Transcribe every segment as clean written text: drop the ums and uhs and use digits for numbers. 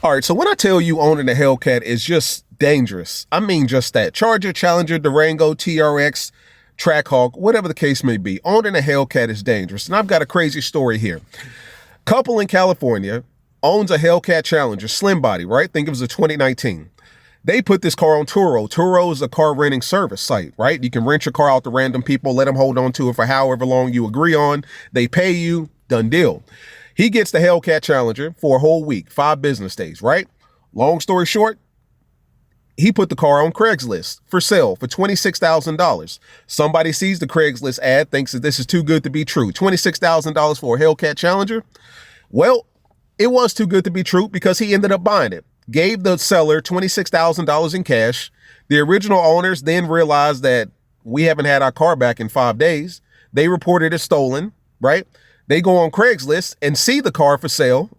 All right, so when I tell you owning a Hellcat is just dangerous, I mean just that. Charger, Challenger, Durango, TRX, Trackhawk, whatever the case may be, owning a Hellcat is dangerous. And I've got a crazy story here. Couple in California owns a Hellcat Challenger, slim body, right? Think it was a 2019. They put this car on Turo. Turo is a car renting service site, right? You can rent your car out to random people, let them hold on to it for however long you agree on. They pay you, done deal. He gets the Hellcat Challenger for a whole week, 5 business days, right? Long story short, he put the car on Craigslist for sale for $26,000. Somebody sees the Craigslist ad, thinks that this is too good to be true. $26,000 for a Hellcat Challenger? Well, it was too good to be true because he ended up buying it. Gave the seller $26,000 in cash. The original owners then realized that we haven't had our car back in 5 days. They reported it stolen, right? They go on Craigslist and see the car for sale,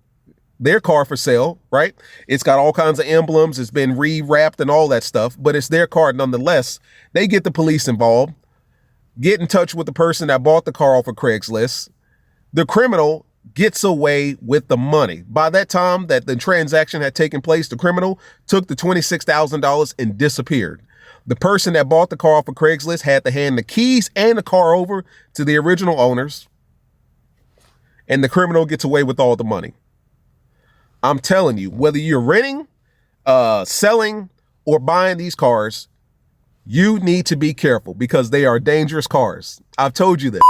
their car for sale, right? It's got all kinds of emblems. It's been rewrapped and all that stuff, but it's their car nonetheless. They get the police involved, get in touch with the person that bought the car off of Craigslist. The criminal gets away with the money. By that time that the transaction had taken place, the criminal took the $26,000 and disappeared. The person that bought the car off of Craigslist had to hand the keys and the car over to the original owners, and the criminal gets away with all the money. I'm telling you, whether you're renting, selling, or buying these cars, you need to be careful because they are dangerous cars. I've told you this.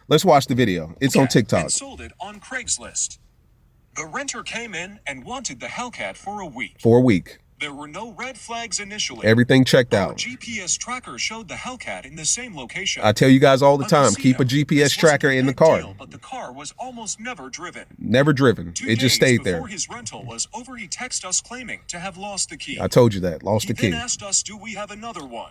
Let's watch the video. It's on TikTok. And sold it on Craigslist. The renter came in and wanted the Hellcat for a week. For a week. There were no red flags initially. Everything checked Our out. GPS tracker showed the Hellcat in the same location. I tell you guys all the time, keep a GPS tracker in the car. But the car was almost never driven. Never driven. It just stayed there. Before his rental was over, he texted us claiming to have lost the key. I told you that. Lost the key. He then asked us, do we have another one?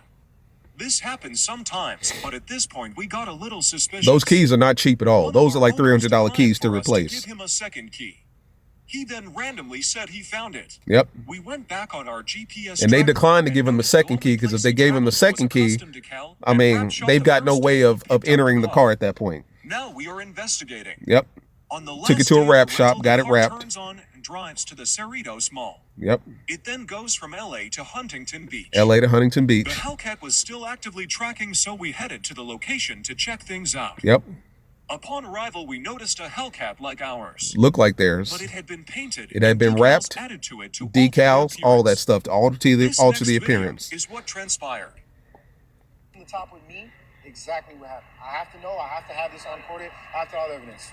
This happens sometimes, but at this point, we got a little suspicious. Those keys are not cheap at all. Those are like $300 keys to replace. Give him a second key. He then randomly said he found it. Yep. We went back on our GPS and they declined to give him a second key because if they gave him a second key, I mean, they've got no way of entering the car at that point. Now we are investigating. Yep. Took it to a wrap shop, got it wrapped. Turns on and drives to the Cerritos Mall. Yep. It then goes from LA to Huntington Beach. LA to Huntington Beach. The Hellcat was still actively tracking, so we headed to the location to check things out. Yep. Upon arrival, we noticed a Hellcat like ours. Looked like theirs. But it had been painted. It had been wrapped, added to it to decals, all that stuff to alter the appearance. Is what transpired. On the top with me, exactly what happened. I have to know. I have to have this uncorded. I have to have evidence.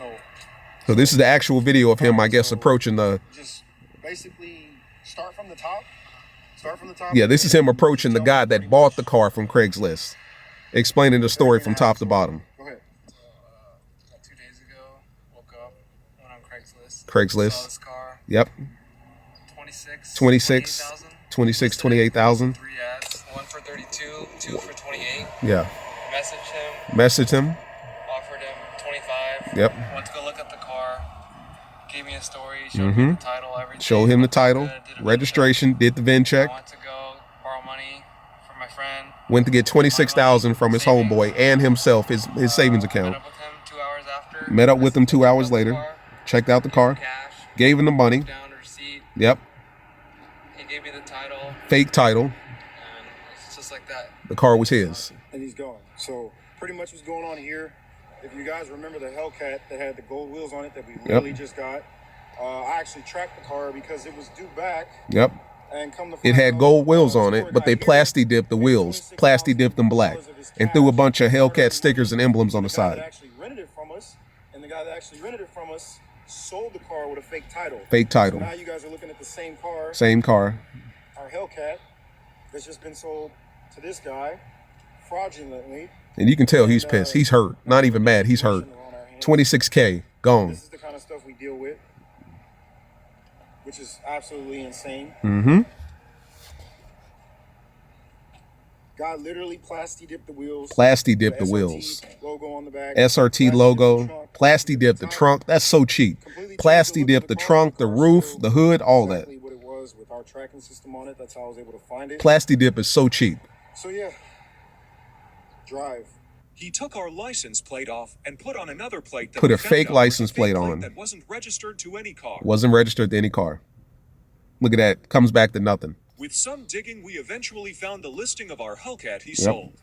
So this is the actual video of him, I guess, approaching the. Just basically start from the top. Start from the top. Yeah, this is him approaching the guy that bought the car from Craigslist, explaining the story from top to bottom. Craigslist. Saw this car. Yep. 26, 28,000. 3 ads. 1 for 32, 2 for 28. Yeah. Messaged him. Offered him 25. Yep. Went to go look at the car. Gave me a story. Showed me the title, everything. Showed him the title, registration, did the VIN check. I went to go borrow money from my friend. Went to get 26,000 from his homeboy and himself, his savings account. Met up with him 2 hours after. Met up with him 2 hours later. Checked out the car, gave him the money. Down the receipt. Yep. He gave me the title. Fake title. And it's just like that. The car was his. And he's gone. So pretty much what's going on here, if you guys remember the Hellcat that had the gold wheels on it that we literally just got, I actually tracked the car because it was due back. Yep. And come to it had gold wheels on it, but they plasti dipped the wheels, plasti dipped them black, and threw a bunch of Hellcat stickers and emblems on the side. The guy that actually rented it from us sold the car with a fake title. Fake title. So now you guys are looking at the same car. Same car. Our Hellcat that's just been sold to this guy fraudulently. And you can tell he's pissed. He's hurt. Not even mad. He's hurt. 26K gone. This is the kind of stuff we deal with, which is absolutely insane. Mm-hmm. Guy literally plasti dipped the wheels. Plasti dipped the wheels. Logo on the back. SRT logo. Plasti dipped the trunk. That's so cheap. Plasti dipped the trunk, the roof, the hood, all that. What it was with our tracking system on it. That's how I was able to find it. Plasti dip is so cheap. So yeah, drive. He took our license plate off and put on another plate. Put a fake license plate on. That wasn't registered to any car. Wasn't registered to any car. Look at that. Comes back to nothing. With some digging, we eventually found the listing of our Hellcat he sold.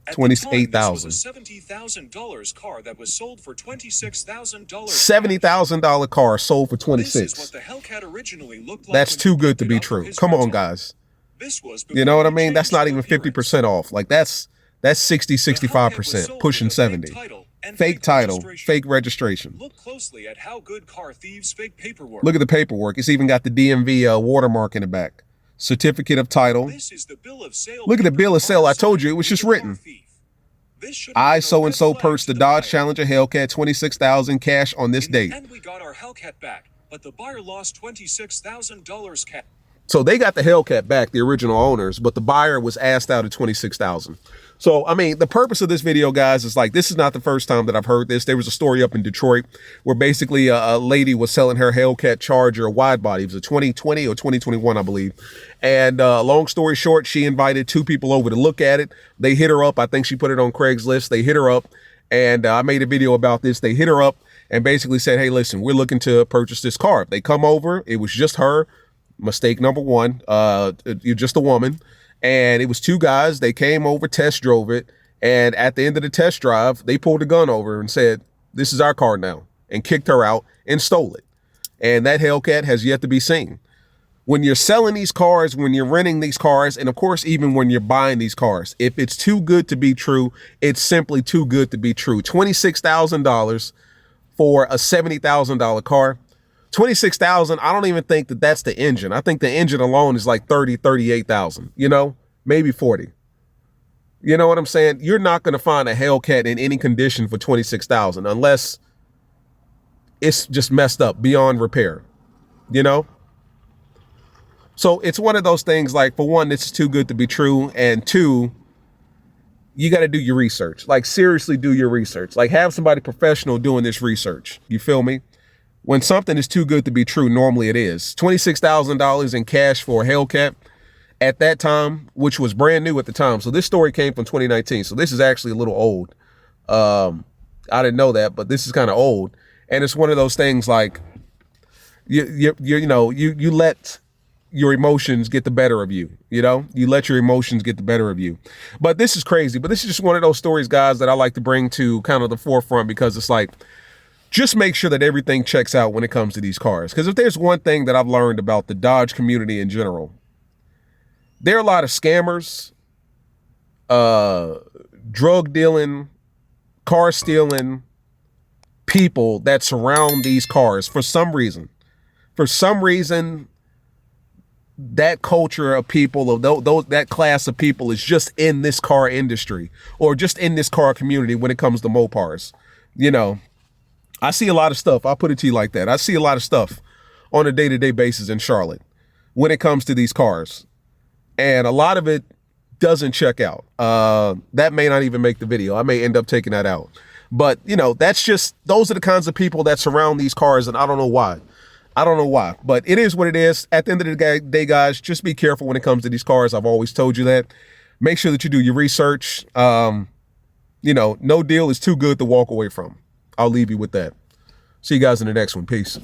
At the $28,000. time, this was a $70,000 car that was sold for $26,000. $70,000 car sold for 26. This is what the Hellcat originally looked like. That's too good to be true. Come on, guys. This was You know what I mean? That's not even 50% off. Like that's 60, 65%, pushing 70. Fake title, fake registration. Look closely at how good car thieves fake paperwork. Look at the paperwork. It's even got the DMV watermark in the back. Certificate of title. This is the bill of sale. Look at the bill of sale. I told you it was just written. I so-and-so purchased the Dodge Challenger Hellcat, $26,000 cash on this date. And we got our Hellcat back, but the buyer lost $26,000 cash. So they got the Hellcat back, the original owners, but the buyer was asked out at $26,000. So, I mean, the purpose of this video, guys, is like, this is not the first time that I've heard this. There was a story up in Detroit where basically a lady was selling her Hellcat Charger wide body. It was a 2020 or 2021, I believe. And long story short, she invited 2 people over to look at it. They hit her up. I think she put it on Craigslist. They hit her up, and I made a video about this. They hit her up and basically said, hey, listen, we're looking to purchase this car. They come over. It was just her. Mistake number one. You're just a woman. And it was 2 guys. They came over, test drove it. And at the end of the test drive, they pulled a gun over and said, this is our car now, and kicked her out and stole it. And that Hellcat has yet to be seen. When you're selling these cars, when you're renting these cars, and of course, even when you're buying these cars, if it's too good to be true, it's simply too good to be true. $26,000 for a $70,000 car. $26,000, I don't even think that that's the engine. I think the engine alone is like 30, 38,000, you know, maybe 40. You know what I'm saying? You're not going to find a Hellcat in any condition for 26,000 unless it's just messed up beyond repair, you know? So it's one of those things, like, for one, it's too good to be true. And 2, you got to do your research. Like, seriously do your research. Like, have somebody professional doing this research. You feel me? When something is too good to be true, normally it is. $26,000 in cash for a Hellcat at that time, which was brand new at the time. So this story came from 2019. So this is actually a little old. I didn't know that, but this is kind of old. And it's one of those things like, you let your emotions get the better of you. You know, you let your emotions get the better of you. But this is crazy. But this is just one of those stories, guys, that I like to bring to kind of the forefront, because it's like, just make sure that everything checks out when it comes to these cars. Because if there's one thing that I've learned about the Dodge community in general, there are a lot of scammers, drug dealing, car stealing people that surround these cars for some reason. For some reason, that culture of people, of that class of people, is just in this car industry or just in this car community when it comes to Mopars. You know, I see a lot of stuff. I'll put it to you like that. I see a lot of stuff on a day-to-day basis in Charlotte when it comes to these cars. And a lot of it doesn't check out. That may not even make the video. I may end up taking that out. But, you know, those are the kinds of people that surround these cars, and I don't know why. I don't know why. But it is what it is. At the end of the day, guys, just be careful when it comes to these cars. I've always told you that. Make sure that you do your research. You know, no deal is too good to walk away from. I'll leave you with that. See you guys in the next one. Peace.